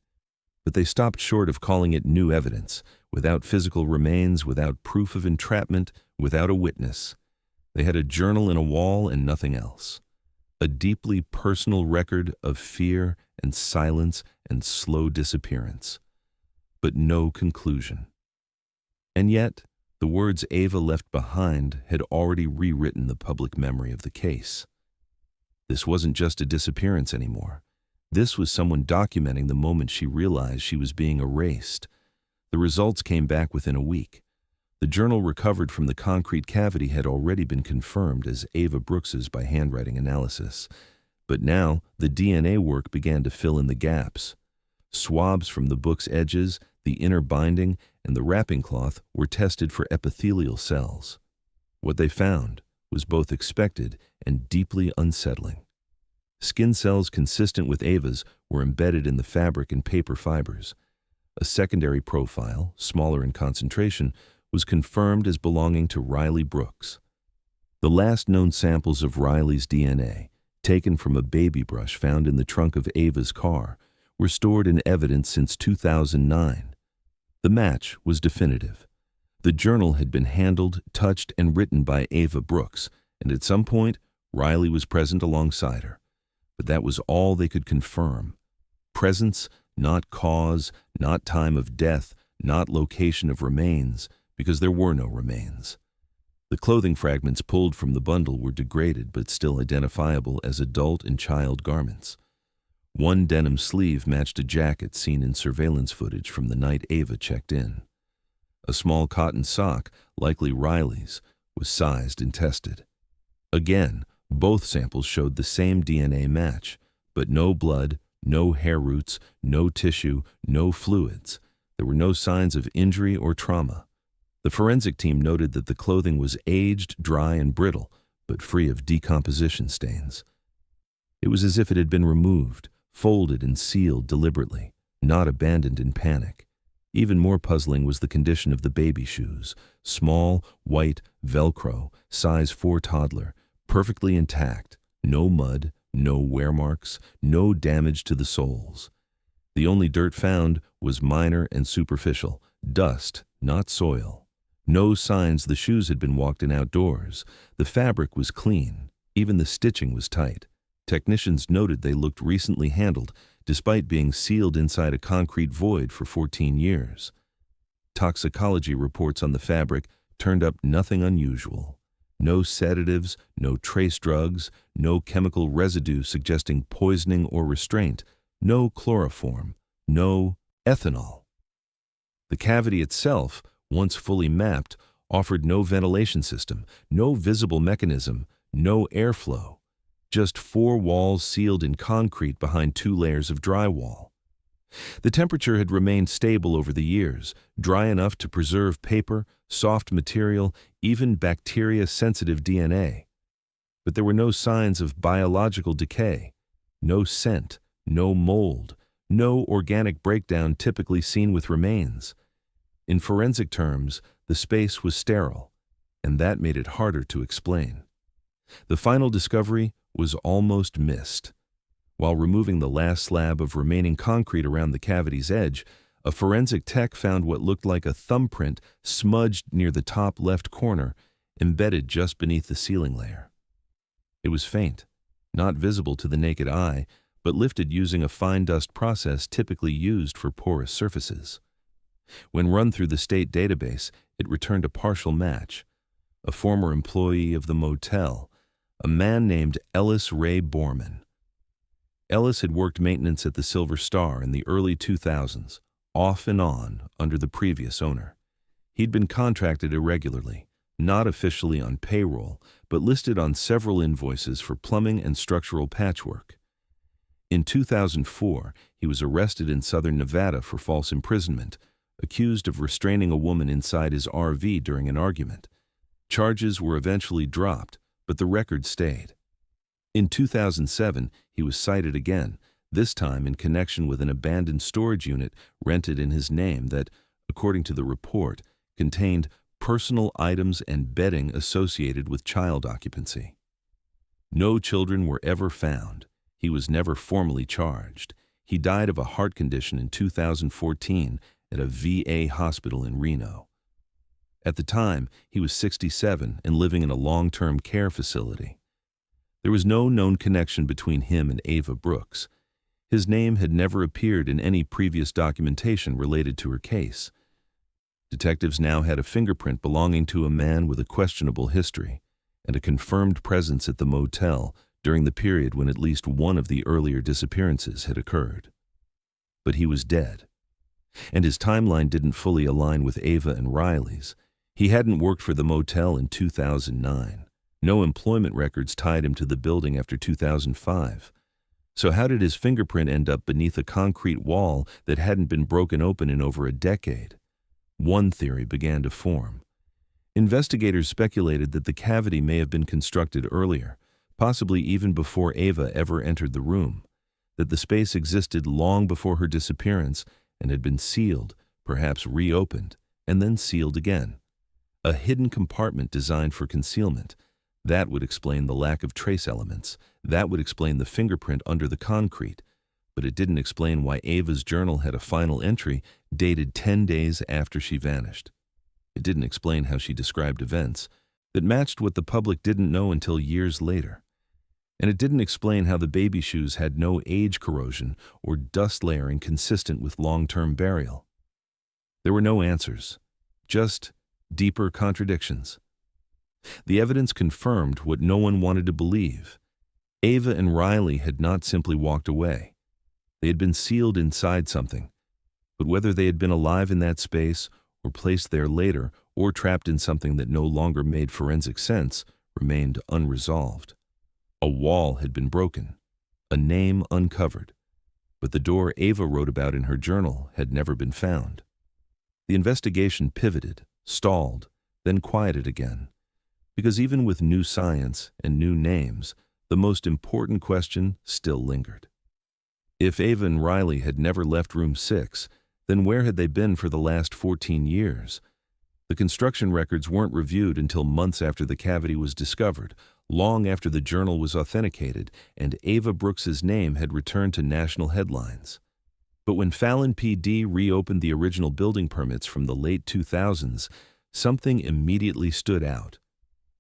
But they stopped short of calling it new evidence, without physical remains, without proof of entrapment, without a witness. They had a journal in a wall and nothing else. A deeply personal record of fear and silence and slow disappearance. But no conclusion. And yet, the words Ava left behind had already rewritten the public memory of the case. This wasn't just a disappearance anymore. This was someone documenting the moment she realized she was being erased. The results came back within a week. The journal recovered from the concrete cavity had already been confirmed as Ava Brooks's by handwriting analysis. But now, the DNA work began to fill in the gaps. Swabs from the book's edges, the inner binding, and the wrapping cloth were tested for epithelial cells. What they found was both expected and deeply unsettling. Skin cells consistent with Ava's were embedded in the fabric and paper fibers. A secondary profile, smaller in concentration, was confirmed as belonging to Riley Brooks. The last known samples of Riley's DNA, taken from a baby brush found in the trunk of Ava's car, were stored in evidence since 2009. The match was definitive. The journal had been handled, touched, and written by Ava Brooks, and at some point, Riley was present alongside her. But that was all they could confirm. Presence, not cause, not time of death, not location of remains, because there were no remains. The clothing fragments pulled from the bundle were degraded but still identifiable as adult and child garments. One denim sleeve matched a jacket seen in surveillance footage from the night Ava checked in. A small cotton sock, likely Riley's, was sized and tested. Again, both samples showed the same DNA match, but no blood, no hair roots, no tissue, no fluids. There were no signs of injury or trauma. The forensic team noted that the clothing was aged, dry, and brittle, but free of decomposition stains. It was as if it had been removed, folded and sealed deliberately, not abandoned in panic. Even more puzzling was the condition of the baby shoes. Small, white, Velcro, size 4 toddler, perfectly intact, no mud, no wear marks, no damage to the soles. The only dirt found was minor and superficial, dust, not soil. No signs the shoes had been walked in outdoors. The fabric was clean. Even the stitching was tight. Technicians noted they looked recently handled, despite being sealed inside a concrete void for 14 years. Toxicology reports on the fabric turned up nothing unusual. No sedatives, no trace drugs, no chemical residue suggesting poisoning or restraint, no chloroform, no ethanol. The cavity itself, once fully mapped, offered no ventilation system, no visible mechanism, no airflow. Just 4 walls sealed in concrete behind 2 layers of drywall. The temperature had remained stable over the years, dry enough to preserve paper, soft material, even bacteria-sensitive DNA. But there were no signs of biological decay, no scent, no mold, no organic breakdown typically seen with remains. In forensic terms, the space was sterile, and that made it harder to explain. The final discovery was almost missed. While removing the last slab of remaining concrete around the cavity's edge, a forensic tech found what looked like a thumbprint smudged near the top left corner, embedded just beneath the ceiling layer. It was faint, not visible to the naked eye, but lifted using a fine dust process typically used for porous surfaces. When run through the state database, it returned a partial match. A former employee of the Motel, a man named Ellis Ray Borman. Ellis had worked maintenance at the Silver Star in the early 2000s, off and on under the previous owner. He'd been contracted irregularly, not officially on payroll, but listed on several invoices for plumbing and structural patchwork. In 2004, he was arrested in southern Nevada for false imprisonment, accused of restraining a woman inside his RV during an argument. Charges were eventually dropped, but the record stayed. In 2007, he was cited again, this time in connection with an abandoned storage unit rented in his name that, according to the report, contained personal items and bedding associated with child occupancy. No children were ever found. He was never formally charged. He died of a heart condition in 2014 at a VA hospital in Reno. At the time, he was 67 and living in a long-term care facility. There was no known connection between him and Ava Brooks. His name had never appeared in any previous documentation related to her case. Detectives now had a fingerprint belonging to a man with a questionable history and a confirmed presence at the motel during the period when at least one of the earlier disappearances had occurred. But he was dead, and his timeline didn't fully align with Ava and Riley's. He hadn't worked for the motel in 2009. No employment records tied him to the building after 2005. So how did his fingerprint end up beneath a concrete wall that hadn't been broken open in over a decade? One theory began to form. Investigators speculated that the cavity may have been constructed earlier, possibly even before Ava ever entered the room, that the space existed long before her disappearance and had been sealed, perhaps reopened, and then sealed again. A hidden compartment designed for concealment. That would explain the lack of trace elements. That would explain the fingerprint under the concrete. But it didn't explain why Ava's journal had a final entry dated 10 days after she vanished. It didn't explain how she described events that matched what the public didn't know until years later. And it didn't explain how the baby shoes had no age corrosion or dust layering consistent with long-term burial. There were no answers, just deeper contradictions. The evidence confirmed what no one wanted to believe. Ava and Riley had not simply walked away. They had been sealed inside something. But whether they had been alive in that space, or placed there later, or trapped in something that no longer made forensic sense, remained unresolved. A wall had been broken, a name uncovered, but the door Ava wrote about in her journal had never been found. The investigation pivoted, stalled, then quieted again. Because even with new science and new names, the most important question still lingered. If Ava and Riley had never left room 6, then where had they been for the last 14 years? The construction records weren't reviewed until months after the cavity was discovered, long after the journal was authenticated, and Ava Brooks's name had returned to national headlines. But when Fallon PD reopened the original building permits from the late 2000s, something immediately stood out.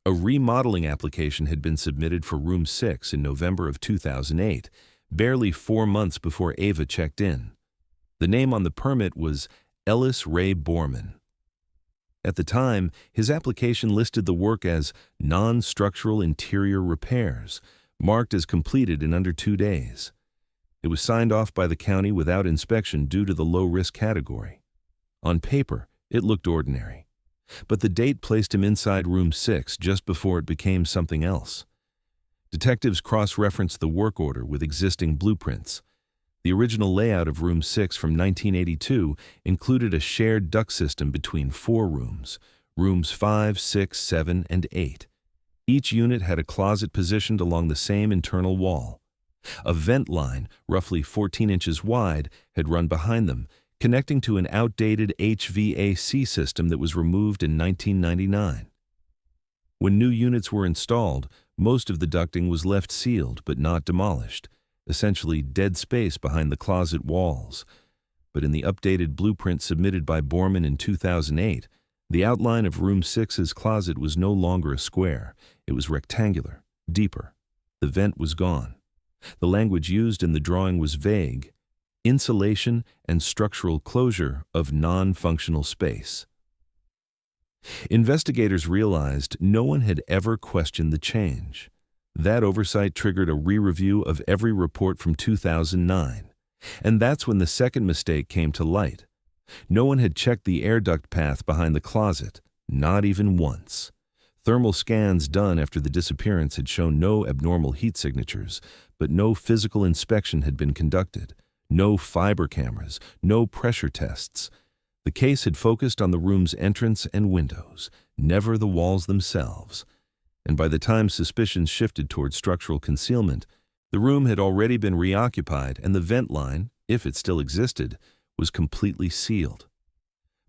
A remodeling application had been submitted for room 6 in November of 2008, barely 4 months before Ava checked in. The name on the permit was Ellis Ray Borman. At the time, his application listed the work as non-structural interior repairs, marked as completed in under 2 days. It was signed off by the county without inspection due to the low-risk category. On paper, it looked ordinary. But the date placed him inside room 6 just before it became something else. Detectives cross-referenced the work order with existing blueprints. The original layout of room 6 from 1982 included a shared duct system between 4 rooms, rooms 5, 6, 7, and 8. Each unit had a closet positioned along the same internal wall. A vent line, roughly 14 inches wide, had run behind them, connecting to an outdated HVAC system that was removed in 1999. When new units were installed, most of the ducting was left sealed but not demolished, essentially dead space behind the closet walls. But in the updated blueprint submitted by Borman in 2008, the outline of room 6's closet was no longer a square. It was rectangular, deeper. The vent was gone. The language used in the drawing was vague: insulation and structural closure of non-functional space. Investigators realized no one had ever questioned the change. That oversight triggered a re-review of every report from 2009. And that's when the second mistake came to light. No one had checked the air duct path behind the closet, not even once. Thermal scans done after the disappearance had shown no abnormal heat signatures, but no physical inspection had been conducted. No fiber cameras, no pressure tests. The case had focused on the room's entrance and windows, never the walls themselves. And by the time suspicions shifted toward structural concealment, the room had already been reoccupied and the vent line, if it still existed, was completely sealed.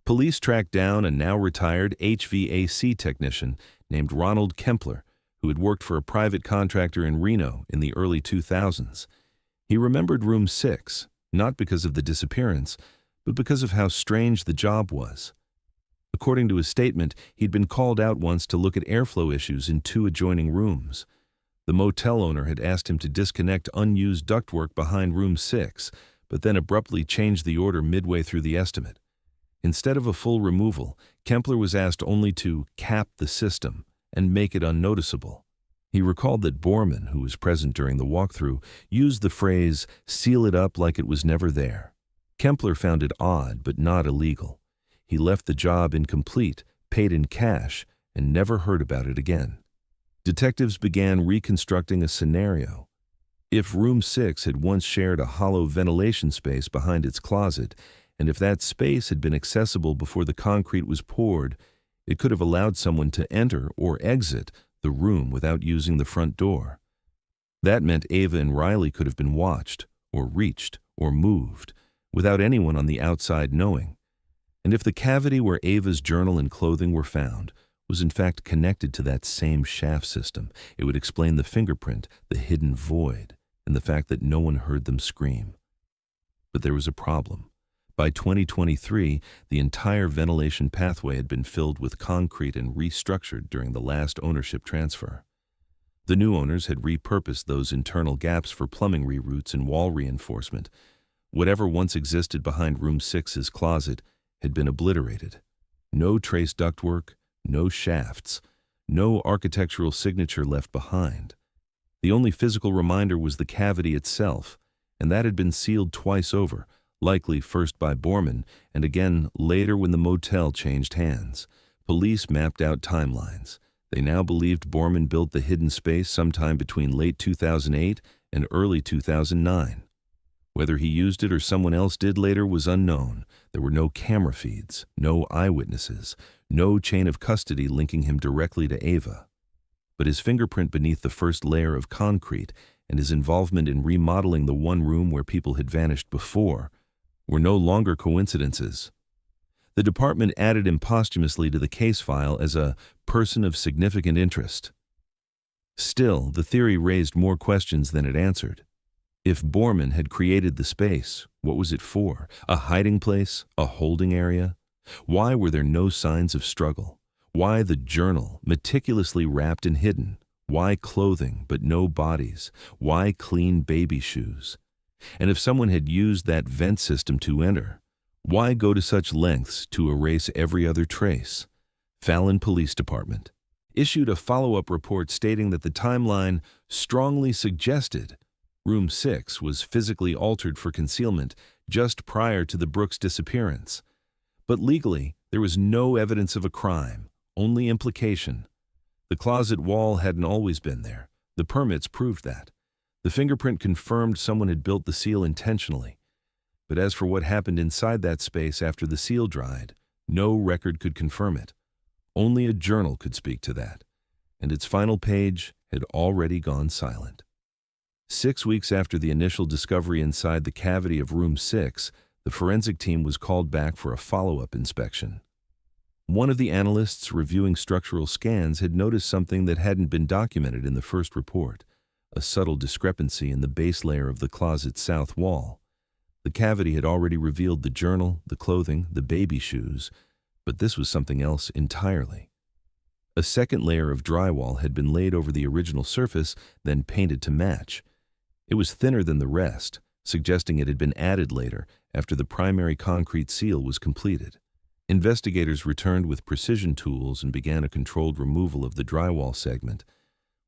Police tracked down a now-retired HVAC technician named Ronald Kempler, who had worked for a private contractor in Reno in the early 2000s. He remembered room 6, not because of the disappearance, but because of how strange the job was. According to his statement, he'd been called out once to look at airflow issues in 2 adjoining rooms. The motel owner had asked him to disconnect unused ductwork behind room 6, but then abruptly changed the order midway through the estimate. Instead of a full removal, Kempler was asked only to cap the system and make it unnoticeable. He recalled that Borman, who was present during the walkthrough, used the phrase, "seal it up like it was never there." Kempler found it odd but not illegal. He left the job incomplete, paid in cash, and never heard about it again. Detectives began reconstructing a scenario. If room 6 had once shared a hollow ventilation space behind its closet, and if that space had been accessible before the concrete was poured, it could have allowed someone to enter or exit the room without using the front door. That meant Ava and Riley could have been watched, or reached, or moved, without anyone on the outside knowing. And if the cavity where Ava's journal and clothing were found was in fact connected to that same shaft system, it would explain the fingerprint, the hidden void, and the fact that no one heard them scream. But there was a problem. By 2023, the entire ventilation pathway had been filled with concrete and restructured during the last ownership transfer. The new owners had repurposed those internal gaps for plumbing reroutes and wall reinforcement. Whatever once existed behind room 6's closet had been obliterated. No trace ductwork, no shafts, no architectural signature left behind. The only physical reminder was the cavity itself, and that had been sealed twice over, likely first by Borman and again later when the motel changed hands. Police mapped out timelines. They now believed Borman built the hidden space sometime between late 2008 and early 2009. Whether he used it or someone else did later was unknown. There were no camera feeds, no eyewitnesses, no chain of custody linking him directly to Ava. But his fingerprint beneath the first layer of concrete and his involvement in remodeling the one room where people had vanished before were no longer coincidences. The department added him posthumously to the case file as a person of significant interest. Still, the theory raised more questions than it answered. If Borman had created the space, what was it for? A hiding place? A holding area? Why were there no signs of struggle? Why the journal, meticulously wrapped and hidden? Why clothing, but no bodies? Why clean baby shoes? And if someone had used that vent system to enter, why go to such lengths to erase every other trace? Fallon Police Department issued a follow-up report stating that the timeline strongly suggested Room 6 was physically altered for concealment just prior to the Brooks disappearance. But legally, there was no evidence of a crime, only implication. The closet wall hadn't always been there. The permits proved that. The fingerprint confirmed someone had built the seal intentionally. But as for what happened inside that space after the seal dried, no record could confirm it. Only a journal could speak to that, and its final page had already gone silent. 6 weeks after the initial discovery inside the cavity of Room 6, the forensic team was called back for a follow-up inspection. One of the analysts reviewing structural scans had noticed something that hadn't been documented in the first report, a subtle discrepancy in the base layer of the closet's south wall. The cavity had already revealed the journal, the clothing, the baby shoes, but this was something else entirely. A second layer of drywall had been laid over the original surface, then painted to match. It was thinner than the rest, suggesting it had been added later after the primary concrete seal was completed. Investigators returned with precision tools and began a controlled removal of the drywall segment.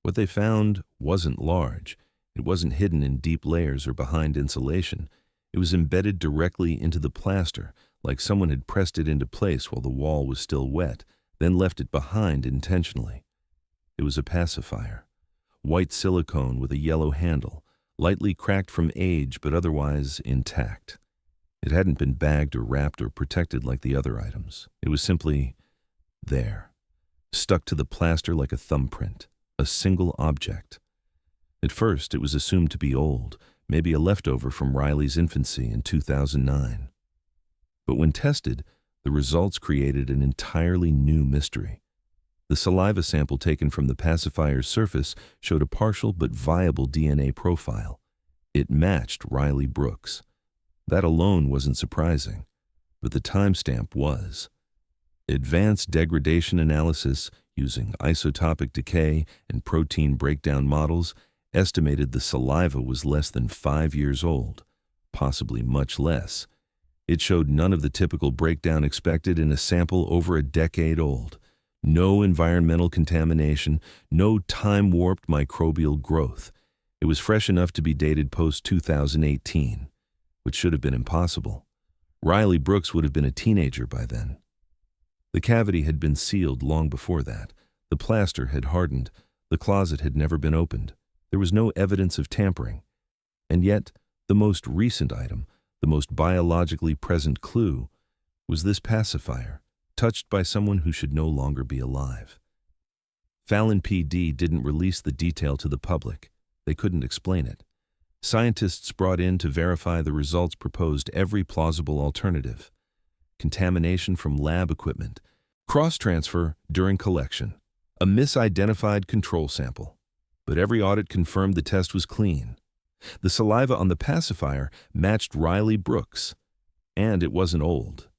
What they found wasn't large. It wasn't hidden in deep layers or behind insulation. It was embedded directly into the plaster, like someone had pressed it into place while the wall was still wet, then left it behind intentionally. It was a pacifier. White silicone with a yellow handle, lightly cracked from age but otherwise intact. It hadn't been bagged or wrapped or protected like the other items. It was simply there, stuck to the plaster like a thumbprint, a single object. At first, it was assumed to be old, maybe a leftover from Riley's infancy in 2009. But when tested, the results created an entirely new mystery. The saliva sample taken from the pacifier's surface showed a partial but viable DNA profile. It matched Riley Brooks. That alone wasn't surprising, but the timestamp was. Advanced degradation analysis using isotopic decay and protein breakdown models estimated the saliva was less than 5 years old, possibly much less. It showed none of the typical breakdown expected in a sample over a decade old. No environmental contamination, no time-warped microbial growth. It was fresh enough to be dated post-2018, which should have been impossible. Riley Brooks would have been a teenager by then. The cavity had been sealed long before that. The plaster had hardened. The closet had never been opened. There was no evidence of tampering. And yet, the most recent item, the most biologically present clue, was this pacifier, touched by someone who should no longer be alive. Fallon PD didn't release the detail to the public. They couldn't explain it. Scientists brought in to verify the results proposed every plausible alternative. Contamination from lab equipment, cross-transfer during collection, a misidentified control sample. But every audit confirmed the test was clean. The saliva on the pacifier matched Riley Brooks, and it wasn't old.